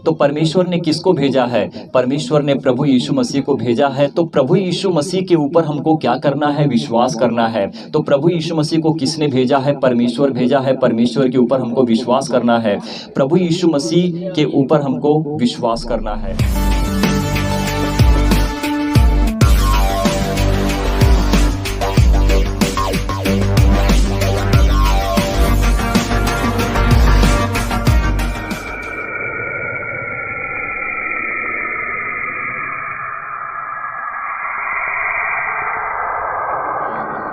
तो परमेश्वर ने किसको भेजा है? परमेश्वर ने प्रभु यीशु मसीह को भेजा है। तो प्रभु यीशु मसीह के ऊपर हमको क्या करना है? विश्वास करना है। तो प्रभु यीशु मसीह को किसने भेजा है? परमेश्वर भेजा है। परमेश्वर के ऊपर हमको विश्वास करना है। प्रभु यीशु मसीह के ऊपर हमको विश्वास करना है।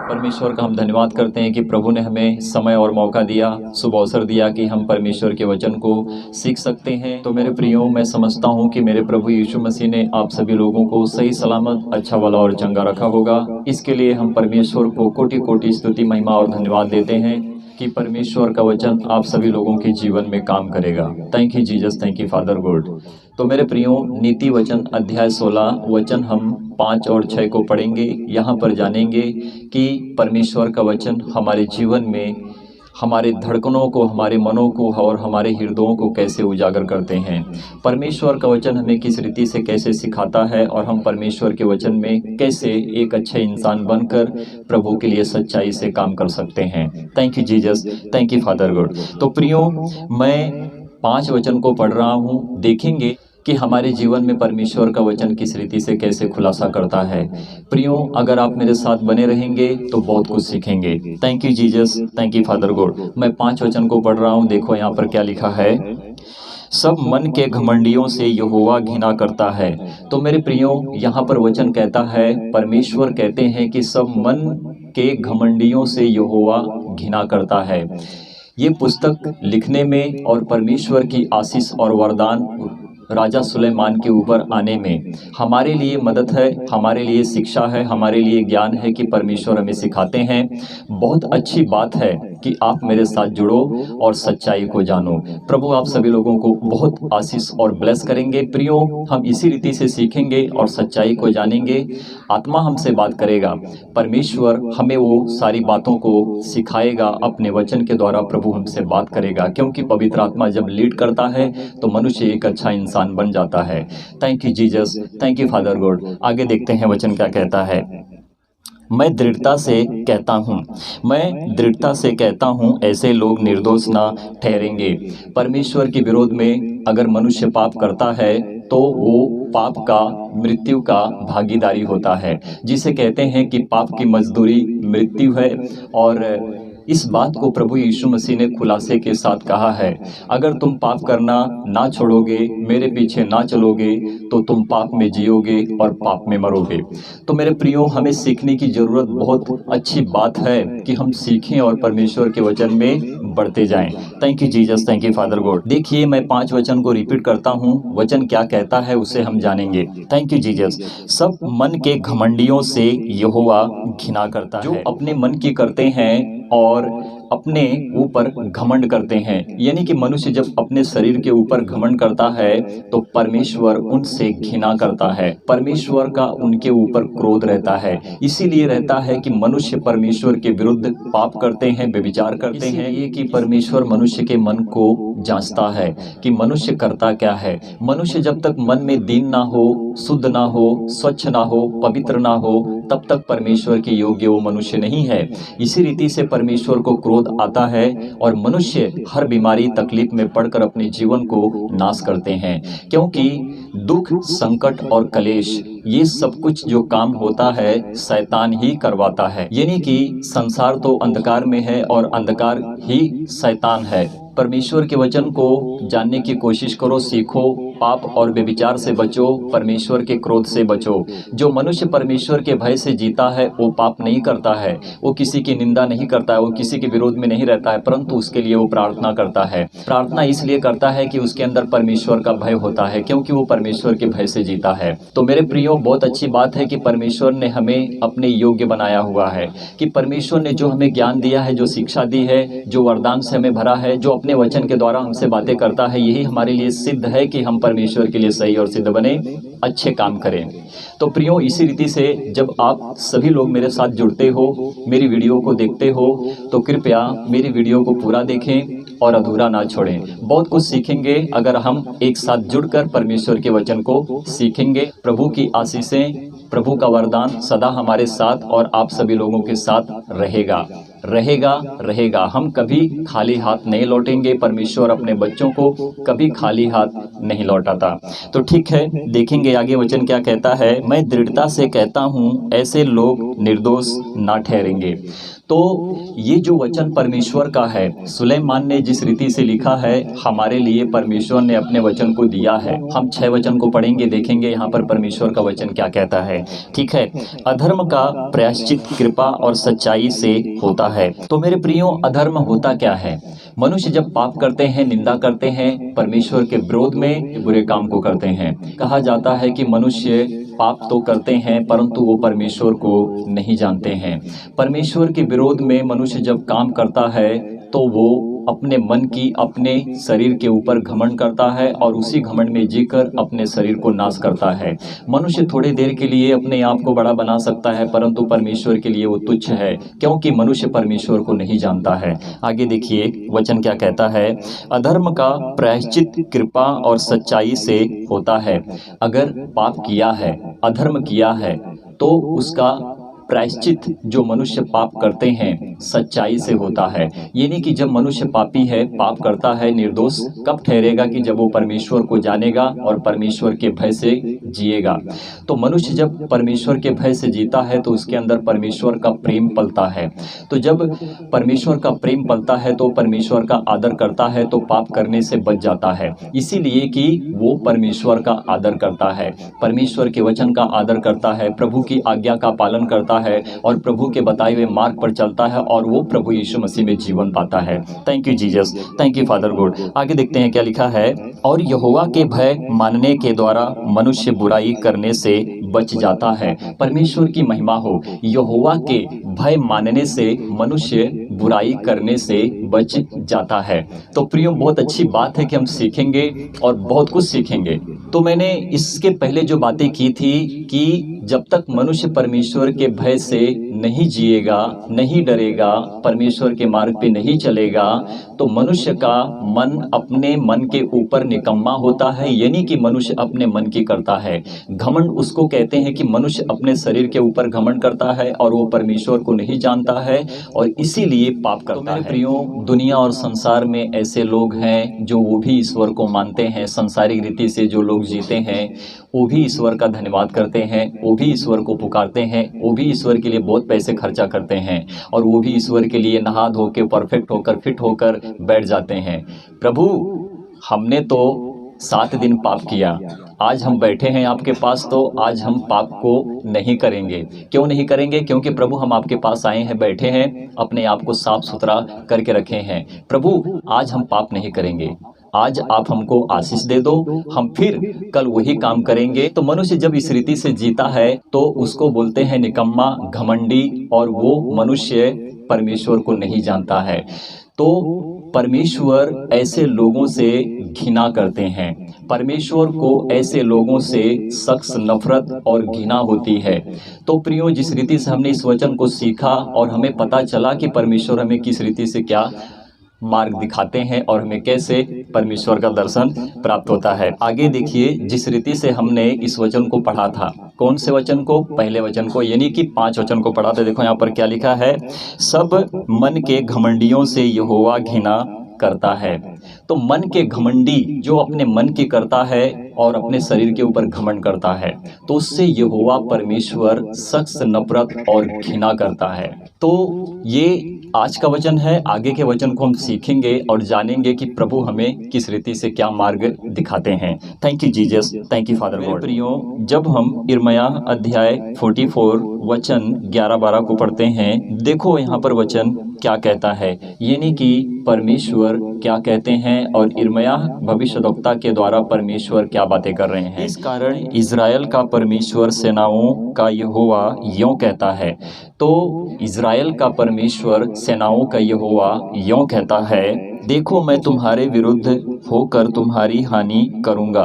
परमेश्वर का हम धन्यवाद करते हैं कि प्रभु ने हमें समय और मौका दिया, शुभ अवसर दिया कि हम परमेश्वर के वचन को सीख सकते हैं। तो मेरे प्रियो, मैं समझता हूं कि मेरे प्रभु यीशु मसीह ने आप सभी लोगों को सही सलामत, अच्छा भला और चंगा रखा होगा। इसके लिए हम परमेश्वर को कोटि कोटि स्तुति, महिमा और धन्यवाद देते हैं कि परमेश्वर का वचन आप सभी लोगों के जीवन में काम करेगा। Thank you Jesus, thank you father God. तो मेरे प्रियो, नीति वचन अध्याय 16 वचन हम 5 और 6 को पढ़ेंगे। यहाँ पर जानेंगे कि परमेश्वर का वचन हमारे जीवन में हमारे धड़कनों को, हमारे मनों को और हमारे हृदयों को कैसे उजागर करते हैं। परमेश्वर का वचन हमें किस रीति से कैसे सिखाता है और हम परमेश्वर के वचन में कैसे एक अच्छे इंसान बनकर प्रभु के लिए सच्चाई से काम कर सकते हैं। Thank you Jesus, thank you father God. तो प्रियो, मैं 5 वचन को पढ़ रहा हूँ। देखेंगे कि हमारे जीवन में परमेश्वर का वचन किस रीति से कैसे खुलासा करता है। प्रियो, अगर आप मेरे साथ बने रहेंगे तो बहुत कुछ सीखेंगे। Thank you Jesus, thank you father God. मैं 5 वचन को पढ़ रहा हूँ। देखो यहाँ पर क्या लिखा है। सब मन के घमंडियों से यहोवा घृणा करता है। तो मेरे प्रियो, यहाँ पर वचन कहता है, परमेश्वर कहते हैं कि सब मन के घमंडियों से यहोवा घृणा करता है। ये पुस्तक लिखने में और परमेश्वर की आशीष और वरदान राजा सुलेमान के ऊपर आने में हमारे लिए मदद है, हमारे लिए शिक्षा है, हमारे लिए ज्ञान है कि परमेश्वर हमें सिखाते हैं। बहुत अच्छी बात है कि आप मेरे साथ जुड़ो और सच्चाई को जानो। प्रभु आप सभी लोगों को बहुत आशीष और ब्लेस करेंगे। प्रियो, हम इसी रीति से सीखेंगे और सच्चाई को जानेंगे। आत्मा हमसे बात करेगा, परमेश्वर हमें वो सारी बातों को सिखाएगा। अपने वचन के द्वारा प्रभु हमसे बात करेगा, क्योंकि पवित्र आत्मा जब लीड करता है तो मनुष्य एक अच्छा इंसान बन जाता है। Thank you Jesus, thank you father God. आगे देखते हैं वचन क्या कहता है। मैं दृढ़ता से कहता हूँ ऐसे लोग निर्दोष ना ठहरेंगे। परमेश्वर के विरोध में अगर मनुष्य पाप करता है तो वो पाप का, मृत्यु का भागीदारी होता है, जिसे कहते हैं कि पाप की मजदूरी मृत्यु है। और इस बात को प्रभु यीशु मसीह ने खुलासे के साथ कहा है। अगर तुम पाप करना ना छोड़ोगे, मेरे पीछे ना चलोगे, तो तुम पाप में जियोगे और पाप में मरोगे। तो मेरे प्रियो, हमें सीखने की जरूरत बहुत अच्छी बात है कि हम सीखें और परमेश्वर के वचन में बढ़ते जाएं। Thank you Jesus, thank you father God. देखिए, मैं 5 वचन को रिपीट करता हूँ। वचन क्या कहता है उसे हम जानेंगे। Thank you Jesus. सब मन के घमंडियों से यहोवा घृणा करता है। जो अपने मन की करते हैं और अपने ऊपर घमंड करते हैं, यानी कि मनुष्य जब अपने शरीर के ऊपर घमंड करता है तो परमेश्वर उनसे घृणा करता है। परमेश्वर का उनके ऊपर क्रोध रहता है। इसीलिए रहता है कि मनुष्य परमेश्वर के विरुद्ध पाप करते हैं, व्यभिचार करते हैं। ये कि परमेश्वर मनुष्य के मन को जांचता है कि मनुष्य करता क्या है। मनुष्य जब तक मन में दीन ना हो, शुद्ध ना हो, स्वच्छ ना हो, पवित्र ना हो, तब तक परमेश्वर के योग्य वो मनुष्य नहीं है। इसी रीति से परमेश्वर को क्रोध आता है और मनुष्य हर बीमारी, तकलीफ में पड़कर अपने जीवन को नाश करते हैं, क्योंकि दुख, संकट और कलेश, ये सब कुछ जो काम होता है शैतान ही करवाता है। यानी कि संसार तो अंधकार में है और अंधकार ही शैतान है। परमेश्वर के वचन को जानने की कोशिश करो, सीखो, पाप और व्यभिचार से बचो, परमेश्वर के क्रोध से बचो। जो मनुष्य परमेश्वर के भय से जीता है वो पाप नहीं करता है, वो किसी की निंदा नहीं करता है, वो किसी के विरोध में नहीं रहता है, परंतु उसके लिए वो प्रार्थना करता है। प्रार्थना इसलिए करता है कि उसके अंदर परमेश्वर का भय होता है, क्योंकि वो परमेश्वर के भय से जीता है। तो मेरे प्रियो, बहुत अच्छी बात है कि परमेश्वर ने हमें अपने योग्य बनाया हुआ है, कि परमेश्वर ने जो हमें ज्ञान दिया है, जो शिक्षा दी है, जो वरदान से हमें भरा है, जो अपने वचन के द्वारा हमसे बातें करता है, यही हमारे लिए सिद्ध है कि हम परमेश्वर के लिए सही और सिद्ध बने, अच्छे काम करें। तो प्रियो, इसी रीति से जब आप सभी लोग मेरे साथ जुड़ते हो, मेरी वीडियो को देखते हो, तो कृपया मेरी वीडियो को पूरा देखें और अधूरा ना छोड़ें। बहुत कुछ सीखेंगे अगर हम एक साथ जुड़कर परमेश्वर के वचन को सीखेंगे। प्रभु की आशीषें, प्रभु का वरदान सदा हमारे साथ और आप सभी लोगों के साथ रहेगा रहेगा रहेगा। हम कभी खाली हाथ नहीं लौटेंगे। परमेश्वर अपने बच्चों को कभी खाली हाथ नहीं लौटाता। तो ठीक है, देखेंगे आगे वचन क्या कहता है। मैं दृढ़ता से कहता हूँ, ऐसे लोग निर्दोष ना ठहरेंगे। तो ये जो वचन परमेश्वर का है, सुलेमान ने जिस रीति से लिखा है, हमारे लिए परमेश्वर ने अपने वचन को दिया है। हम 6 वचन को पढ़ेंगे, देखेंगे यहाँ पर परमेश्वर का वचन क्या कहता है। ठीक है, अधर्म का प्रायश्चित कृपा और सच्चाई से होता है। तो मेरे प्रियो, अधर्म होता क्या है? मनुष्य जब पाप करते हैं, निंदा करते हैं, परमेश्वर के विरोध में बुरे काम को करते हैं। कहा जाता है कि मनुष्य पाप तो करते हैं परंतु वो परमेश्वर को नहीं जानते हैं। परमेश्वर के विरोध में मनुष्य जब काम करता है तो वो अपने मन की, अपने शरीर के ऊपर घमंड करता है और उसी घमंड में जीकर अपने शरीर को नाश करता है। मनुष्य थोड़ी देर के लिए अपने आप को बड़ा बना सकता है परंतु परमेश्वर के लिए वो तुच्छ है, क्योंकि मनुष्य परमेश्वर को नहीं जानता है। आगे देखिए वचन क्या कहता है। अधर्म का प्रायश्चित कृपा और सच्चाई से होता है। अगर पाप किया है, अधर्म किया है, तो उसका प्रायश्चित जो मनुष्य पाप करते हैं सच्चाई से होता है। यानी कि जब मनुष्य पापी है, पाप करता है, निर्दोष कब ठहरेगा? कि जब वो परमेश्वर को जानेगा और परमेश्वर के भय से जिएगा। तो मनुष्य जब परमेश्वर के भय से जीता है तो उसके अंदर परमेश्वर का प्रेम पलता है। तो जब परमेश्वर का प्रेम पलता है तो परमेश्वर का आदर करता है, तो पाप करने से बच जाता है। इसीलिए कि वो परमेश्वर का आदर करता है, परमेश्वर के वचन का आदर करता है, प्रभु की आज्ञा का पालन करता है और प्रभु के बताए हुए मार्ग पर चलता है और वो प्रभु यीशु मसीह में जीवन पाता है। Thank you Jesus, thank you father God. आगे देखते हैं क्या लिखा है। और यहोवा के भय मानने के द्वारा मनुष्य बुराई करने से बच जाता है। परमेश्वर की महिमा हो। यहोवा के भय मानने से मनुष्य बुराई करने से बच जाता है। तो प्रियो, बहुत अच्छी बात है कि हम सीखेंगे और बहुत कुछ सीखेंगे। तो मैंने इसके पहले जो बातें की थी कि जब तक मनुष्य परमेश्वर के भय से नहीं जिएगा, नहीं डरेगा, परमेश्वर के मार्ग पे नहीं चलेगा, तो मनुष्य का मन अपने मन के ऊपर निकम्मा होता है। यानी कि मनुष्य अपने मन की करता है। घमंड उसको कहते हैं कि मनुष्य अपने शरीर के ऊपर घमंड करता है और वो परमेश्वर को नहीं जानता है और इसीलिए पाप करता है। प्रियो, दुनिया और संसार में ऐसे लोग हैं जो वो भी ईश्वर को मानते हैं। संसारिक रीति से जो लोग जीते हैं वो भी ईश्वर का धन्यवाद करते हैं, वो भी ईश्वर को पुकारते हैं, वो भी ईश्वर के लिए बहुत पैसे खर्चा करते हैं और वो भी ईश्वर के लिए नहा धो के परफेक्ट होकर, फिट होकर बैठ जाते हैं। प्रभु, हमने तो 7 दिन पाप किया, आज हम बैठे हैं आपके पास, तो आज हम पाप को नहीं करेंगे। क्यों नहीं करेंगे? क्योंकि प्रभु हम आपके पास आए हैं, बैठे हैं, अपने आप को साफ सुथरा करके रखे हैं। प्रभु, आज हम पाप नहीं करेंगे, आज आप हमको आशीष दे दो, हम फिर कल वही काम करेंगे। तो मनुष्य जब इस रीति से जीता है तो उसको बोलते हैं निकम्मा, घमंडी, और वो मनुष्य परमेश्वर को नहीं जानता है। तो परमेश्वर ऐसे लोगों से घृणा करते हैं। परमेश्वर को ऐसे लोगों से सख्त नफरत और घृणा होती है। तो प्रियो, जिस रीति से हमने इस वचन को सीखा और हमें पता चला कि परमेश्वर हमें किस रीति से क्या मार्ग दिखाते हैं और हमें कैसे परमेश्वर का दर्शन प्राप्त होता है। आगे देखिए, जिस रीति से हमने इस वचन को पढ़ा था, कौन से वचन को? पहले वचन को, यानी कि 5 वचन को पढ़ा था। देखो यहाँ पर क्या लिखा है। सब मन के घमंडियों से यहोवा घृणा करता है। तो मन के घमंडी जो अपने मन की करता है और अपने शरीर के ऊपर घमंड करता है, तो उससे यहोवा परमेश्वर सख्त नफरत और घृणा करता है। तो ये आज का वचन है। आगे के वचन को हम सीखेंगे और जानेंगे कि प्रभु हमें किस रीति से क्या मार्ग दिखाते हैं। Thank you Jesus, thank you father God. प्रियो, जब हम यिर्मयाह अध्याय 44 वचन 11-12 को पढ़ते हैं, देखो यहाँ पर वचन क्या कहता है, यानी कि परमेश्वर क्या कहते हैं और यिर्मयाह भविष्यद्वक्ता के द्वारा परमेश्वर क्या बातें कर रहे हैं। इस कारण इज़राइल का परमेश्वर सेनाओं का यहोवा यूं कहता है, तो इज़राइल का परमेश्वर सेनाओं का यहोवा यों कहता है, देखो मैं तुम्हारे विरुद्ध होकर तुम्हारी हानि करूंगा।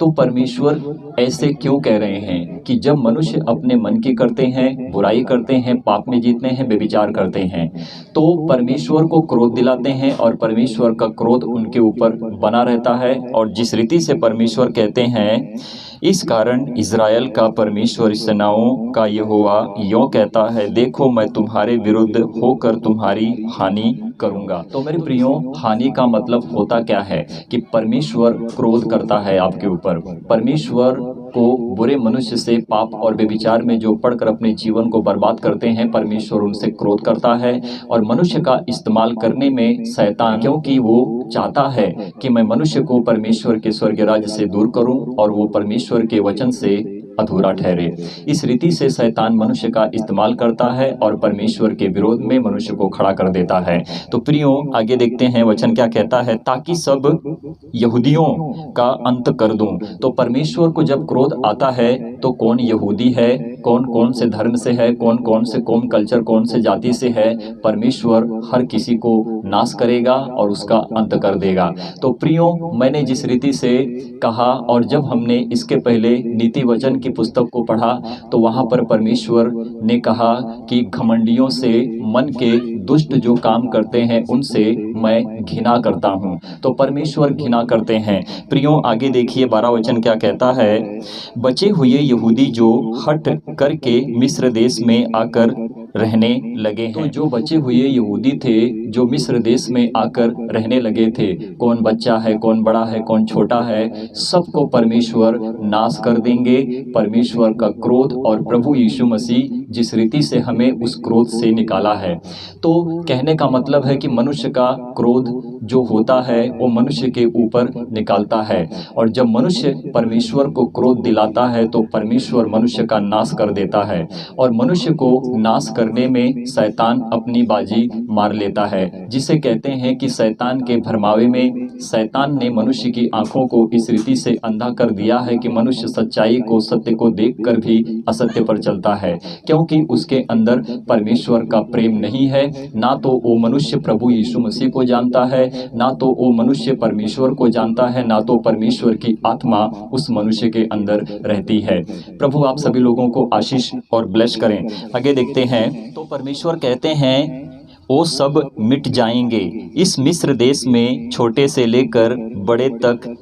तो परमेश्वर ऐसे क्यों कह रहे हैं कि जब मनुष्य अपने मन की करते हैं, बुराई करते हैं, पाप में जीतते हैं, व्यभिचार करते हैं, तो परमेश्वर को क्रोध दिलाते हैं और परमेश्वर का क्रोध उनके ऊपर बना रहता है। और जिस रीति से परमेश्वर कहते हैं, इस कारण इज़राइल का परमेश्वर सेनाओं का यहोवा यों कहता है, देखो मैं तुम्हारे विरुद्ध होकर तुम्हारी हानि करूंगा। तो मेरे प्रियो, हानि का मतलब होता क्या है कि परमेश्वर क्रोध करता है आपके ऊपर। परमेश्वर को बुरे मनुष्य से, पाप और व्यभिचार में जो पढ़कर अपने जीवन को बर्बाद करते हैं, परमेश्वर उनसे क्रोध करता है। और मनुष्य का इस्तेमाल करने में शैतान, क्योंकि वो चाहता है कि मैं मनुष्य को परमेश्वर के स्वर्ग राज्य से दूर करूं और वो परमेश्वर के वचन से अधूरा ठहरे। इस रीति से शैतान मनुष्य का इस्तेमाल करता है और परमेश्वर के विरोध में मनुष्य को खड़ा कर देता है। तो प्रियो, आगे देखते हैं वचन क्या कहता है, ताकि सब यहूदियों का अंत कर दूं। तो परमेश्वर को जब क्रोध आता है तो कौन यहूदी है, कौन कौन से धर्म से है, कौन कौन से कौम कल्चर, कौन से जाति से है, परमेश्वर हर किसी को नाश करेगा और उसका अंत कर देगा। तो प्रियो, मैंने जिस रीति से कहा और जब हमने इसके पहले नीति वचन की पुस्तक को पढ़ा तो वहाँ पर परमेश्वर ने कहा कि घमंडियों से, मन के दुष्ट जो काम करते हैं उनसे मैं घृणा करता हूँ। तो परमेश्वर घृणा करते हैं। प्रियो, आगे देखिए 12 वचन क्या कहता है, बचे हुए यहूदी जो हट करके मिस्र देश में आकर रहने लगे हैं। तो जो बचे हुए यहूदी थे जो मिस्र देश में आकर रहने लगे थे, कौन बच्चा है, कौन बड़ा है, कौन छोटा है, सबको परमेश्वर नाश कर देंगे। परमेश्वर का क्रोध और प्रभु यीशु मसीह जिस रीति से हमें उस क्रोध से निकाला है। तो कहने का मतलब है कि मनुष्य का क्रोध जो होता है वो मनुष्य के ऊपर निकालता है, और जब मनुष्य परमेश्वर को क्रोध दिलाता है तो परमेश्वर मनुष्य का नाश कर देता है। और मनुष्य को नाश करने में शैतान अपनी बाजी मार लेता है, जिसे कहते हैं कि शैतान के भरमावे में शैतान ने मनुष्य की आंखों को इस रीति से अंधा कर दिया है कि मनुष्य सच्चाई को, सत्य को देखकर भी असत्य पर चलता है, क्योंकि उसके अंदर परमेश्वर का प्रेम नहीं है। ना तो वो मनुष्य प्रभु यीशु मसीह को जानता है, ना तो वो मनुष्य परमेश्वर को जानता है, ना तो परमेश्वर की आत्मा उस मनुष्य के अंदर रहती है। प्रभु आप सभी लोगों को आशीष और ब्लेस करें। आगे देखते हैं, तो परमेश्वर कहते हैं वो सब मिट जाएंगे। इस मिस्र देश में छोटे से लेकर बड़े तक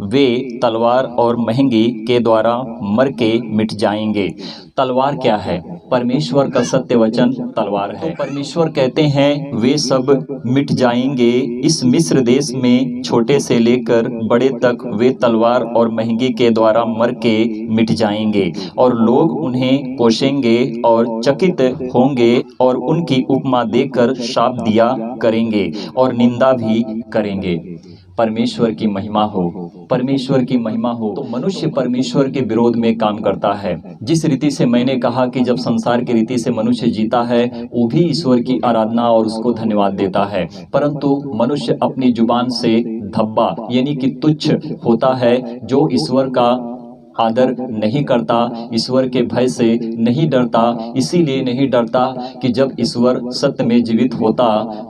वे तलवार और महंगी के द्वारा मर के मिट जाएंगे। तलवार क्या है? परमेश्वर का सत्य वचन तलवार है। तो परमेश्वर कहते हैं वे सब मिट जाएंगे। इस मिस्र देश में छोटे से लेकर बड़े तक वे तलवार और महंगी के द्वारा मर के मिट जाएंगे, और लोग उन्हें कोसेंगे और चकित होंगे और उनकी उपमा देकर शाप दिया करेंगे और निंदा भी करेंगे। परमेश्वर की महिमा हो, परमेश्वर की महिमा हो। तो मनुष्य परमेश्वर के विरोध में काम करता है। जिस रीति से मैंने कहा कि जब संसार की रीति से मनुष्य जीता है वो भी ईश्वर की आराधना और उसको धन्यवाद देता है, परंतु मनुष्य अपनी जुबान से धब्बा यानी कि तुच्छ होता है, जो ईश्वर का आदर नहीं करता, ईश्वर के भय से नहीं डरता। इसीलिए नहीं डरता कि जब ईश्वर सत्य में जीवित होता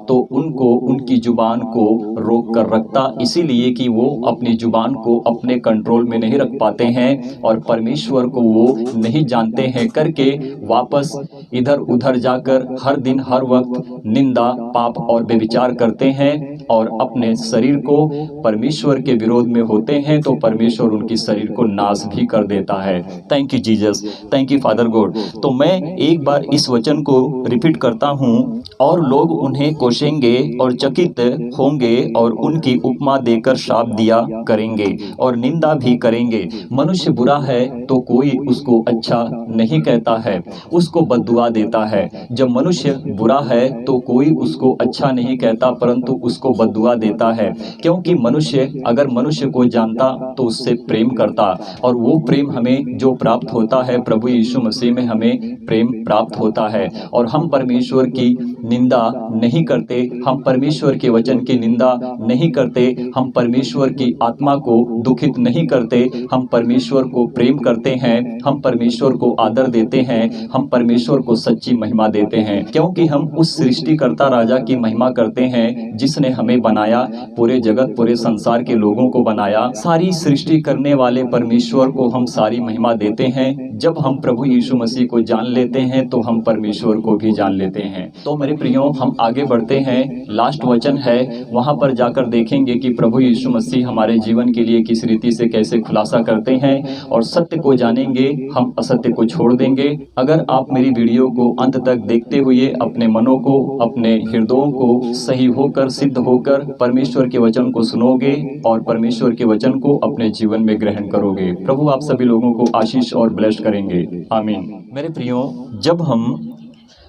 तो उनको, उनकी जुबान को रोक कर रखता, इसीलिए कि वो अपनी जुबान को अपने कंट्रोल में नहीं रख पाते हैं और परमेश्वर को वो नहीं जानते हैं करके वापस इधर उधर जाकर हर दिन हर वक्त निंदा, पाप और व्यभिचार करते हैं और अपने शरीर को परमेश्वर के विरोध में होते हैं, तो परमेश्वर उनकी शरीर को नाश भी कर देता है। Thank you Jesus, thank you father God. तो मैं एक बार इस वचन को रिपीट करता हूँ, और लोग उन्हें कोसेंगे और चकित होंगे और उनकी उपमा देकर शाप दिया करेंगे और निंदा भी करेंगे। मनुष्य बुरा है तो कोई उसको अच्छा नहीं कहता है, उसको बद्दुआ देता है। जब मनुष्य बुरा है तो कोई उसको अच्छा नहीं कहता, परंतु उसको बद्दुआ देता है, क्योंकि मनुष्य अगर मनुष्य को जानता तो उससे प्रेम करता और वो वो प्रेम हमें जो प्राप्त होता है प्रभु यीशु मसीह में हमें प्रेम प्राप्त होता है। और हम परमेश्वर की निंदा नहीं करते, हम परमेश्वर के वचन की निंदा नहीं करते, हम परमेश्वर की आत्मा को दुखित नहीं करते, हम परमेश्वर को प्रेम करते हैं, हम परमेश्वर को आदर देते हैं, हम परमेश्वर को सच्ची महिमा देते हैं, क्योंकि हम उस सृष्टिकर्ता राजा की महिमा करते हैं जिसने हमें बनाया, पूरे जगत पूरे संसार के लोगों को बनाया। सारी सृष्टि करने वाले परमेश्वर को हम सारी महिमा देते हैं। जब हम प्रभु यीशु मसीह को जान लेते हैं तो हम परमेश्वर को भी जान लेते हैं। तो मेरे प्रियो, हम आगे बढ़ते हैं। लास्ट वचन है, वहां पर जाकर देखेंगे कि प्रभु यीशु मसीह हमारे जीवन के लिए किस रीति से कैसे खुलासा करते हैं, और सत्य को जानेंगे, हम असत्य को छोड़ देंगे। अगर आप मेरी वीडियो को अंत तक देखते हुए अपने मनों को, अपने हृदयों को सही होकर, सिद्ध होकर परमेश्वर के वचन को सुनोगे और परमेश्वर के वचन को अपने जीवन में ग्रहण करोगे, प्रभु आप सभी लोगों को आशीष और ब्लेस करेंगे। आमीन। मेरे प्रियो, जब हम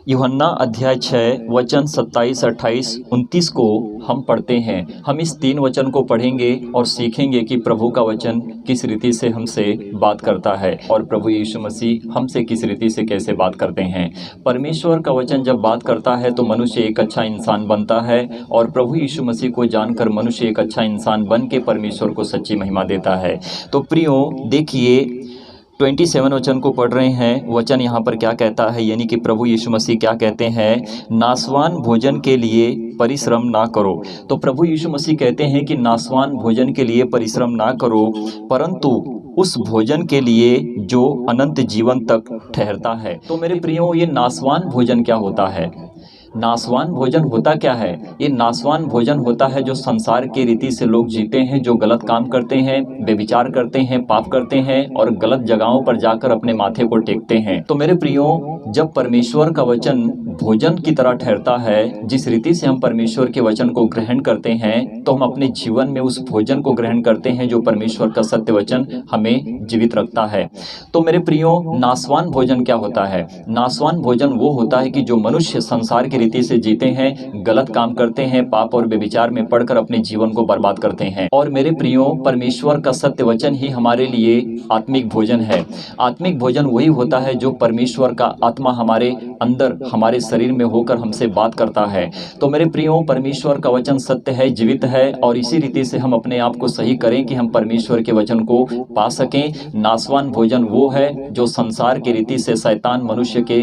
यूहन्ना अध्याय 6 वचन 27, 28, 29 को हम पढ़ते हैं, हम इस 3 वचन को पढ़ेंगे और सीखेंगे कि प्रभु का वचन किस रीति से हमसे बात करता है और प्रभु यीशु मसीह हमसे किस रीति से कैसे बात करते हैं। परमेश्वर का वचन जब बात करता है तो मनुष्य एक अच्छा इंसान बनता है, और प्रभु यीशु मसीह को जानकर मनुष्य एक अच्छा इंसान बन के परमेश्वर को सच्ची महिमा देता है। तो प्रियो देखिए, 27 वचन को पढ़ रहे हैं। वचन यहाँ पर क्या कहता है, यानी कि प्रभु यीशु मसीह क्या कहते हैं, नासवान भोजन के लिए परिश्रम ना करो। तो प्रभु यीशु मसीह कहते हैं कि नासवान भोजन के लिए परिश्रम ना करो, परंतु उस भोजन के लिए जो अनंत जीवन तक ठहरता है। तो मेरे प्रियो, ये नासवान भोजन क्या होता है? नासवान भोजन होता क्या है? ये नासवान भोजन होता है जो संसार के रीति से लोग जीते हैं, जो गलत काम करते हैं, व्यभिचार करते हैं, पाप करते हैं और गलत जगहों पर जाकर अपने माथे को टेकते हैं। तो मेरे प्रियो, जब परमेश्वर का वचन भोजन की तरह ठहरता है, जिस रीति से हम परमेश्वर के वचन को ग्रहण करते हैं, तो हम अपने जीवन में उस भोजन को ग्रहण करते हैं जो परमेश्वर का सत्य वचन हमें जीवित रखता है। तो मेरे प्रियो, नासवान भोजन क्या होता है? नासवान भोजन वो होता है कि जो मनुष्य संसार के रीति से जीते हैं, गलत काम करते हैं, पाप और व्यभिचार में पड़कर अपने जीवन को बर्बाद करते हैं। और मेरे प्रियो, परमेश्वर का सत्य वचन ही हमारे लिए आत्मिक भोजन है। आत्मिक भोजन वही होता है जो परमेश्वर का आत्मा हमारे अंदर, हमारे शरीर में होकर हमसे बात करता है। तो मेरे प्रियो, परमेश्वर का वचन सत्य है, जीवित है, और इसी रीति से हम अपने आप को सही करें कि हम परमेश्वर के वचन को पा सकें। नासवान भोजन वो है जो संसार की रीति से शैतान मनुष्य के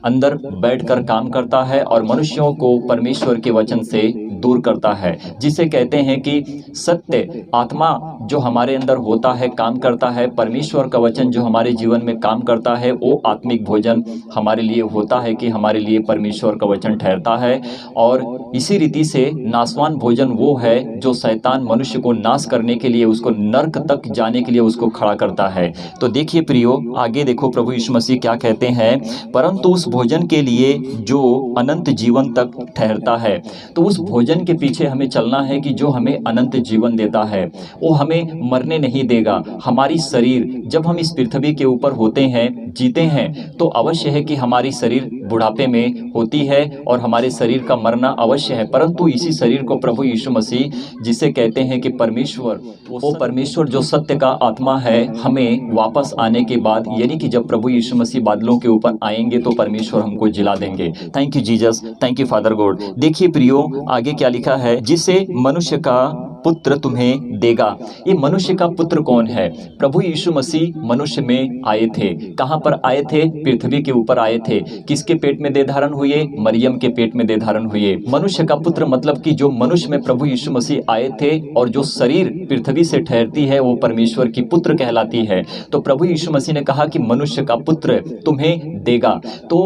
अंदर बैठकर काम करता है और मनुष्यों को परमेश्वर के वचन से दूर करता है, जिसे कहते हैं कि सत्य आत्मा जो हमारे अंदर होता है, काम करता है। परमेश्वर का वचन जो हमारे जीवन में काम करता है, वो आत्मिक भोजन हमारे लिए होता है कि हमारे लिए परमेश्वर का वचन ठहरता है। और इसी रीति से नासवान भोजन वो है जो शैतान मनुष्य को नाश करने के लिए, उसको नर्क तक जाने के लिए उसको खड़ा करता है। तो देखिए प्रियो, आगे देखो प्रभु यीशु मसीह क्या कहते हैं, परंतु उस भोजन के लिए जो अनंत जीवन तक ठहरता है। तो उस भोजन के पीछे हमें चलना है कि जो हमें अनंत जीवन देता है, वो हमें मरने नहीं देगा। हमारी शरीर जब हम इस पृथ्वी के ऊपर होते हैं, जीते हैं, तो अवश्य है कि हमारी शरीर बुढ़ापे में होती है और हमारे शरीर का मरना अवश्य है, परंतु इसी शरीर को प्रभु यीशु मसीह, जिसे कहते हैं कि परमेश्वर, वो परमेश्वर जो सत्य का आत्मा है, हमें वापस आने के बाद, यानी कि जब प्रभु यीशु मसीह बादलों के ऊपर आएंगे तो परमेश्वर हमको जिला देंगे। Thank you Jesus, thank you father God. देखिए प्रियो, आगे क्या लिखा है, जिसे मनुष्य का पुत्र तुम्हें देगा। ये मनुष्य का पुत्र कौन है? प्रभु यीशु मसीह मनुष्य में आए थे। कहां पर आए थे? पृथ्वी के ऊपर आए थे। किसके पेट में दे धारण हुए? मरियम के पेट में दे धारण हुए। मनुष्य का पुत्र मतलब कि जो मनुष्य में प्रभु यीशु मसीह आए थे, और जो शरीर पृथ्वी से ठहरती है वो परमेश्वर की पुत्र कहलाती है। तो प्रभु यीशु मसीह ने कहा कि मनुष्य का पुत्र तुम्हें देगा। तो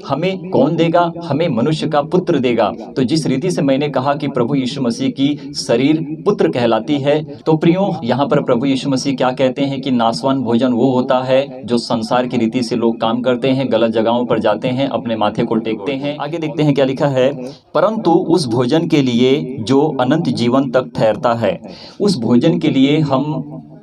हमें कौन देगा? हमें मनुष्य का पुत्र देगा। तो जिस रीति से मैंने कहा कि प्रभु यीशु मसीह की शरीर पुत्र कहलाती है, तो प्रियो, यहाँ पर प्रभु यीशु मसीह क्या कहते हैं कि नासवान भोजन वो होता है जो संसार की रीति से लोग काम करते हैं, गलत जगहों पर जाते हैं, अपने माथे को टेकते हैं। आगे देखते हैं क्या लिखा है, परंतु उस भोजन के लिए जो अनंत जीवन तक ठहरता है। उस भोजन के लिए हम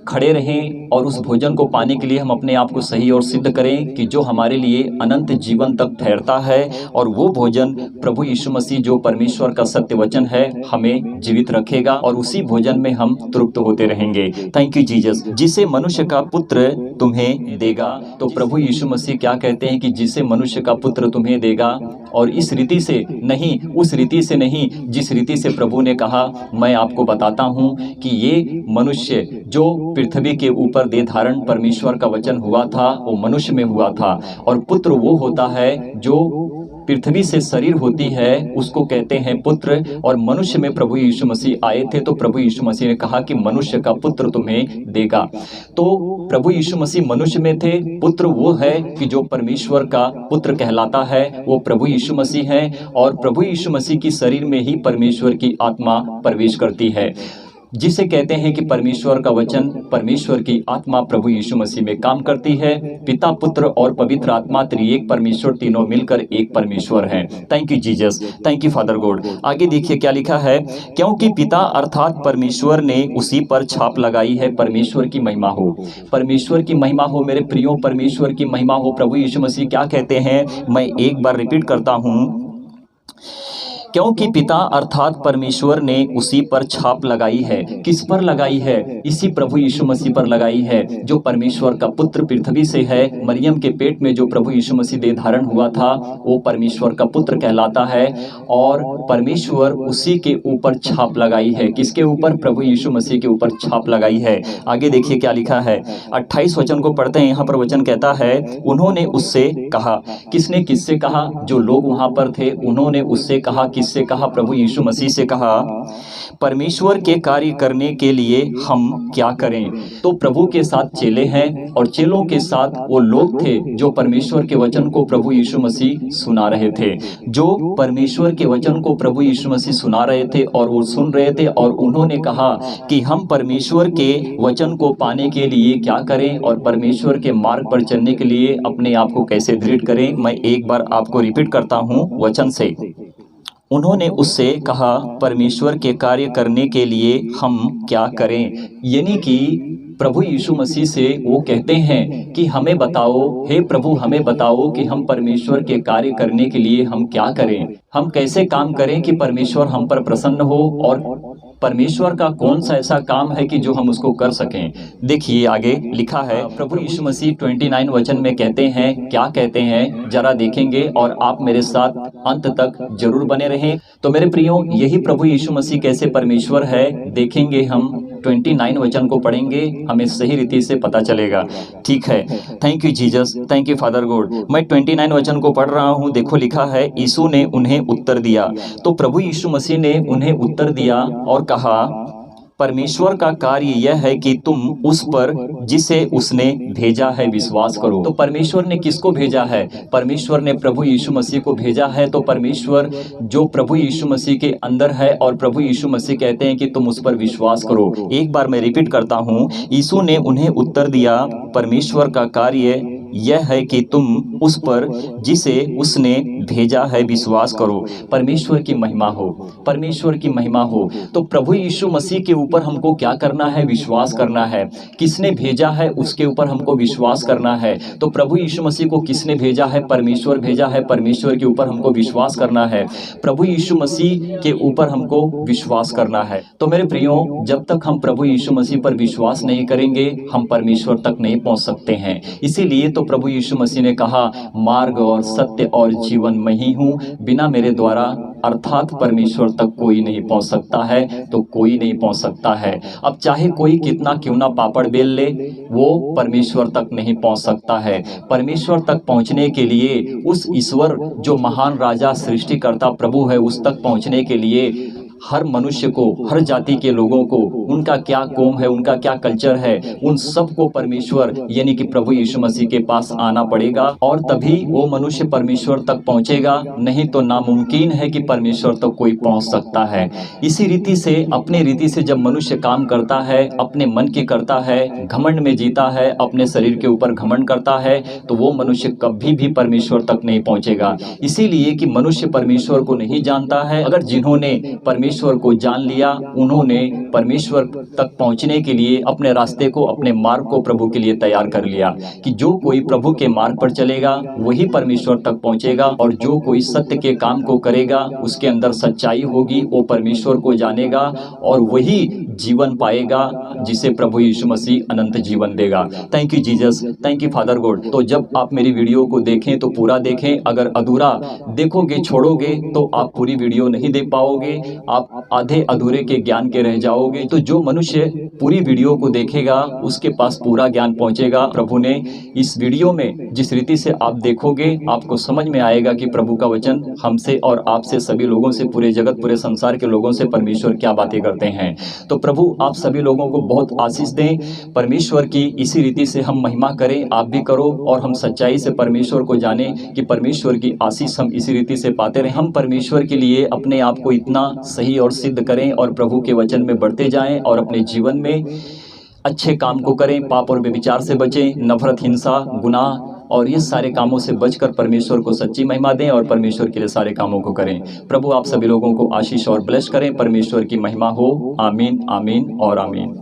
खड़े रहें और उस भोजन को पाने के लिए हम अपने आप को सही और सिद्ध करें कि जो हमारे लिए अनंत जीवन तक ठहरता है, और वो भोजन प्रभु यीशु मसीह जो परमेश्वर का सत्य वचन है हमें जीवित रखेगा और उसी भोजन में हम तृप्त होते रहेंगे। Thank you Jesus. जिसे मनुष्य का पुत्र तुम्हें देगा, तो प्रभु यीशु मसीह क्या कहते हैं कि जिसे मनुष्य का पुत्र तुम्हें देगा, और इस रीति से नहीं, उस रीति से नहीं जिस रीति से प्रभु ने कहा। मैं आपको बताता हूँ कि ये मनुष्य जो पृथ्वी के ऊपर देह धारण परमेश्वर का वचन हुआ था वो मनुष्य में हुआ था, और पुत्र वो होता है जो पृथ्वी से शरीर होती है उसको कहते हैं पुत्र, और मनुष्य में प्रभु यीशु मसीह आए थे तो प्रभु यीशु मसीह ने कहा कि मनुष्य का पुत्र तुम्हें देगा। तो प्रभु यीशु मसीह मनुष्य में थे, पुत्र वो है कि जो परमेश्वर का पुत्र कहलाता है वो प्रभु यीशु मसीह है, और प्रभु यीशु मसीह की शरीर में ही परमेश्वर की आत्मा प्रवेश करती है, जिसे कहते हैं कि परमेश्वर का वचन, परमेश्वर की आत्मा प्रभु यीशु मसीह में काम करती है। पिता, पुत्र और पवित्र आत्मा त्रिएक परमेश्वर तीनों मिलकर एक परमेश्वर है। Thank you Jesus, thank you father God. आगे देखिए क्या लिखा है, क्योंकि पिता अर्थात परमेश्वर ने उसी पर छाप लगाई है। परमेश्वर की महिमा हो, परमेश्वर की महिमा हो मेरे प्रियो, परमेश्वर की महिमा हो। प्रभु यीशु मसीह क्या कहते हैं, मैं एक बार रिपीट करता हूँ, क्योंकि पिता अर्थात परमेश्वर ने उसी पर छाप लगाई है। किस पर लगाई है? इसी प्रभु यीशु मसीह पर लगाई है, जो परमेश्वर का पुत्र पृथ्वी से है। मरियम के पेट में जो प्रभु यीशु मसीह देह धारण हुआ था वो परमेश्वर का पुत्र कहलाता है, और परमेश्वर उसी के ऊपर छाप लगाई है। किसके ऊपर? प्रभु यीशु मसीह के ऊपर छाप लगाई है। आगे देखिए क्या लिखा है, 28 वचन को पढ़ते हैं। यहाँ पर वचन कहता है, उन्होंने उससे कहा। किसने किससे कहा? जो लोग वहां पर थे उन्होंने उससे कहा। किससे कहा? प्रभु यीशु मसीह से कहा, परमेश्वर के कार्य करने के लिए हम क्या करें। तो प्रभु के साथ चेले हैं, और चेलों के साथ वो लोग थे जो परमेश्वर के वचन को प्रभु यीशु मसीह सुना रहे थे, जो परमेश्वर के वचन को प्रभु यीशु मसीह सुना रहे थे और वो सुन रहे थे। और उन्होंने कहा कि हम परमेश्वर के वचन को पाने के लिए क्या करें और परमेश्वर के मार्ग पर चलने के लिए अपने आप को कैसे दृढ़ करें। मैं एक बार आपको रिपीट करता हूँ वचन से। उन्होंने उससे कहा, परमेश्वर के कार्य करने के लिए हम क्या करें। यानी कि प्रभु यीशु मसीह से वो कहते हैं कि हमें बताओ, हे प्रभु हमें बताओ कि हम परमेश्वर के कार्य करने के लिए हम क्या करें, हम कैसे काम करें कि परमेश्वर हम पर प्रसन्न हो, और परमेश्वर का कौन सा ऐसा काम है कि जो हम उसको कर सकें। देखिए आगे लिखा है, प्रभु यीशु मसीह 29 वचन में कहते हैं, क्या कहते हैं जरा देखेंगे, और आप मेरे साथ अंत तक जरूर बने रहें। तो मेरे प्रियो, यही प्रभु यीशु मसीह कैसे परमेश्वर है देखेंगे हम। 29 वचन को पढ़ेंगे, हमें सही रीति से पता चलेगा। ठीक है, thank you Jesus, thank you father God. मैं 29 वचन को पढ़ रहा हूँ। देखो लिखा है, यीशु ने उन्हें उत्तर दिया। तो प्रभु यीशु मसीह ने उन्हें उत्तर दिया और कहा, परमेश्वर का कार्य यह है कि तुम उस पर जिसे उसने भेजा है विश्वास करो। तो परमेश्वर ने किसको भेजा है? परमेश्वर ने प्रभु यीशु मसीह को भेजा है। तो परमेश्वर जो प्रभु यीशु मसीह के अंदर है, और प्रभु यीशु मसीह कहते हैं कि तुम उस पर विश्वास करो। एक बार मैं रिपीट करता हूँ, यीशु ने उन्हें उत्तर दिया, परमेश्वर का कार्य यह है कि तुम उस पर जिसे उसने भेजा है विश्वास करो। परमेश्वर की महिमा हो, परमेश्वर की महिमा हो। तो प्रभु यीशु मसीह के ऊपर हमको क्या करना है? विश्वास करना है। किसने भेजा है उसके ऊपर हमको विश्वास करना है। तो प्रभु यीशु मसीह को किसने भेजा है? परमेश्वर भेजा है। परमेश्वर के ऊपर हमको विश्वास करना है। प्रभु यीशु मसीह के ऊपर हमको विश्वास करना है। तो मेरे प्रियो, जब तक हम प्रभु यीशु मसीह पर विश्वास नहीं करेंगे हम परमेश्वर तक नहीं पहुंच सकते हैं। इसीलिए तो प्रभु यीशु मसीह ने कहा, मार्ग और सत्य और जीवन मैं ही हूँ, बिना मेरे द्वारा अर्थात परमेश्वर तक कोई नहीं पहुंच सकता है। तो कोई नहीं पहुंच सकता है। अब चाहे कोई कितना क्यों ना पापड़ बेल ले, वो परमेश्वर तक नहीं पहुंच सकता है। परमेश्वर तक पहुंचने के लिए उस ईश्वर जो महान राजा सृष्टिकर्ता प्रभु है उस तक पहुंचने के लिए हर मनुष्य को, हर जाति के लोगों को, उनका क्या कौम है, उनका क्या कल्चर है, उन सबको परमेश्वर यानी कि प्रभु यीशु मसीह के पास आना पड़ेगा, और तभी वो मनुष्य परमेश्वर तक पहुंचेगा। नहीं तो नामुमकिन है कि परमेश्वर तक कोई पहुंच सकता है। इसी रीति से, अपने रीति से जब मनुष्य काम करता है, अपने मन की करता है, घमंड में जीता है, अपने शरीर के ऊपर घमंड करता है, तो वो मनुष्य कभी भी परमेश्वर तक नहीं पहुंचेगा। इसीलिए कि मनुष्य परमेश्वर को नहीं जानता है। अगर जिन्होंने परमेश्वर परमेश्वर को जान लिया, उन्होंने परमेश्वर तक पहुंचने के लिए अपने रास्ते को, अपने मार्ग को प्रभु के लिए तैयार कर लिया कि जो कोई प्रभु के मार्ग पर चलेगा वही परमेश्वर तक पहुंचेगा, और जो कोई सत्य के काम को करेगा, उसके अंदर सच्चाई होगी, वो परमेश्वर को जानेगा और वही जीवन पाएगा जिसे प्रभु यीशु मसीह अनंत जीवन देगा। Thank you Jesus, thank you father God. तो जब आप मेरी वीडियो को देखें तो पूरा देखें, अगर अधूरा देखोगे, छोड़ोगे तो आप पूरी वीडियो नहीं देख पाओगे, आप आधे अधूरे के ज्ञान के रह जाओगे। तो जो मनुष्य पूरी वीडियो को देखेगा उसके पास पूरा ज्ञान पहुंचेगा। प्रभु ने इस वीडियो में जिस रीति से आप देखोगे, आपको समझ में आएगा कि प्रभु का वचन हमसे और आपसे, सभी लोगों से, पूरे जगत, पूरे संसार के लोगों से परमेश्वर क्या बातें करते हैं। तो प्रभु आप सभी लोगों को बहुत आशीष दें, परमेश्वर की इसी रीति से हम महिमा करें, आप भी करो, और हम सच्चाई से परमेश्वर को जाने कि परमेश्वर की आशीष हम इसी रीति से पाते रहें। हम परमेश्वर के लिए अपने आप को इतना सही और सिद्ध करें और प्रभु के वचन में बढ़ते जाएं और अपने जीवन में अच्छे काम को करें, पाप और व्यभिचार से बचें, नफरत, हिंसा, गुनाह और ये सारे कामों से बचकर परमेश्वर को सच्ची महिमा दें और परमेश्वर के लिए सारे कामों को करें। प्रभु आप सभी लोगों को आशीष और ब्लेस करें, परमेश्वर की महिमा हो। आमीन, आमीन और आमीन।